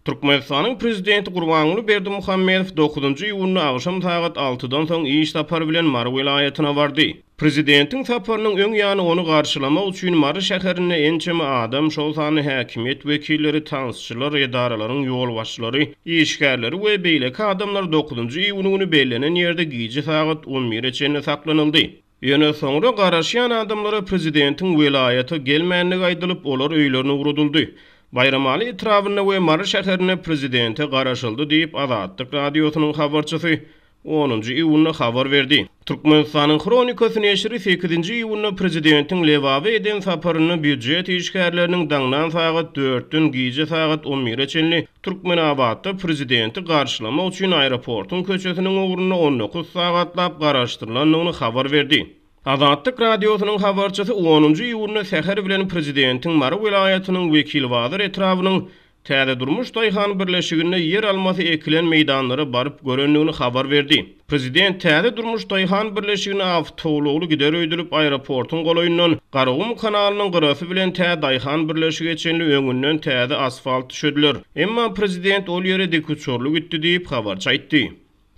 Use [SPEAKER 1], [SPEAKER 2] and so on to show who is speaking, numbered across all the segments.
[SPEAKER 1] Türkmenistanyň prezidenti Gurbanuly Berdimuhammedow 9-njy iýuny agşam saat 6-dan soň iş tapary bilen Mary vilayatyna bardy. Prezidentiň saparynyň öň ýany onu garşylamak üçin Mary şäherine ençeme adam, şol sany häkimet wekilleri, tansçylar, edaralaryň ýol başçylary, işgärleri we beýleki adamlar 9-njy iýuny güni bellänen ýerde giýje saat 11 çenli saklanyldy. Ýöne soňra garaşýan adamlara prezidentiň vilayaty gelmänligi aýdylyp olar öýlerine uruduldy. Bayramaly etrawyna we Mary şäherine prezidente garaşyldy diýip Azatlyk radiosynyň habarçysy 10-njy iýuny habar berdi. Türkmenistanyň Kronikasy neşri 8-nji iýuny prezidentiň lewawe eden saparyny büdjet işgärleriniň daňdan saat 4-dün giýje saat 11 çenli Türkmenabadda prezidenti garşylamak üçin aeroportyň köçesiniň ugruna 19 sagatlap garaşdyrylanyny habar berdi. Azatlyk radiosynyň habarçysy 10-njy iýuny säher bilen prezidentiň Mary vilayatynyň wekil wazir etrawynyň Täze durmuş daýhan birleşigine yer almasy ekilen meýdanlara baryp görenligini habar berdi. Prezident Täze durmuş daýhan birleşigine awtolugly gider öýdülip aeroportyň golaýyndan Garagum kanalynyň gyrasy bilen Täze daýhan birleşigi çenli öňünden täze asfalt düşediler. Emma prezident ol ýere diküçörlük etdi diýip habarçy aýtdy.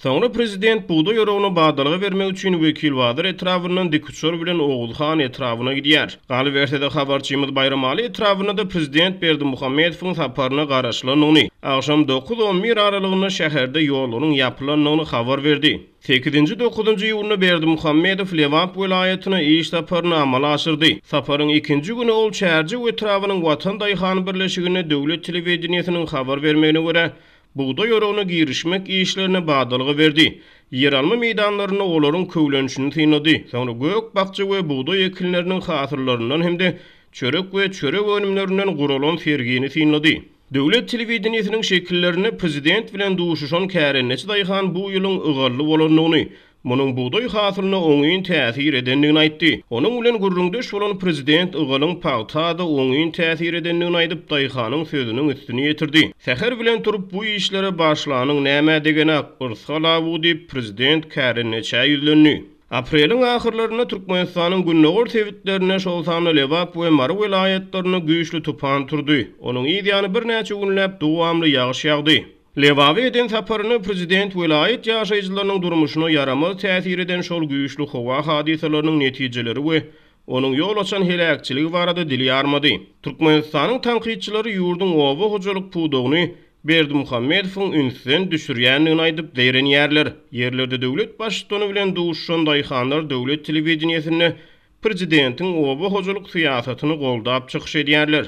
[SPEAKER 1] Soňra prezident buğda ýorogyny badalyga bermek üçin wekil wazir etrafyndan diküçör bilen Oğulhan etrawyna gidýär. Galy berse-de habarçymyz Bayramaly etrawyna da prezident Berdimuhammedowyň saparyna garaşylanyny, agşam 9-11 aralygynda şäherde ýollaryň ýapylanyny habar berdi. 8-nji 9-njy iýuny Berdimuhammedow Lewant vilayatyna iş saparyny amala aşyrdy. Saparyň 2-nji güni ol Çärji etrawynyň Watan daýhan birleşigine döwlet telewizionynyň habar bermegine görä buğda ýorogyna girişmek işlerine badalygy berdi. Yer alma meýdanlaryna olaryň köwlenişini tynady. Soňra gök bakça we buğda ekilleriniň hasyrlaryndan hemde çörek we çörek önümlerinden guralan fergini tynady. Döwlet telewizionynyň şekillerini prezident bilen duşuşan kärenneçi daýhan bu ýylyň ygally bolanyny, munyň buğday hasylyna oňyn täsir edenligini aýtdy. Onuň bilen gurrundaş bolan prezident ygalyň pagtada oňyn täsir edenligini aýdyp daýhanyň sözüniň üstüne ýetirdi. Säher bilen turup bu işlere başlanyň näme degeni ırsalawu diýip prezident kärenneçe ýüzlendi. Apreliň ahyrlaryna Türkmenistanyň günnäger tewitlerine şol sany Lewap we Mary vilayatlaryna güýçli tupan turdy. Onuň ýa-da bir näçe günläp dowamly ýağış ýagdy. Lewawe eden saparyny prezident vilayet ýaşaýjylarynyň durmuşyna yaramaz täsir eden şol güýçli howa hadisalarynyň netijeleri we onuň ýol açan helakçyligi barada dili ýarmady. Türkmenistanyň tanqidçilari ýurdun owa hojalyk pudugyny Berdimuhammedowyň ünsüden düşürýänligini aýdyp deýrenýärler. Yerlerde döwlet başçylygy bilen duşuşan daýhanlar döwlet telewizionyny prezidentiň owa hojalyk syýasatyny goldap çykyş edýärler.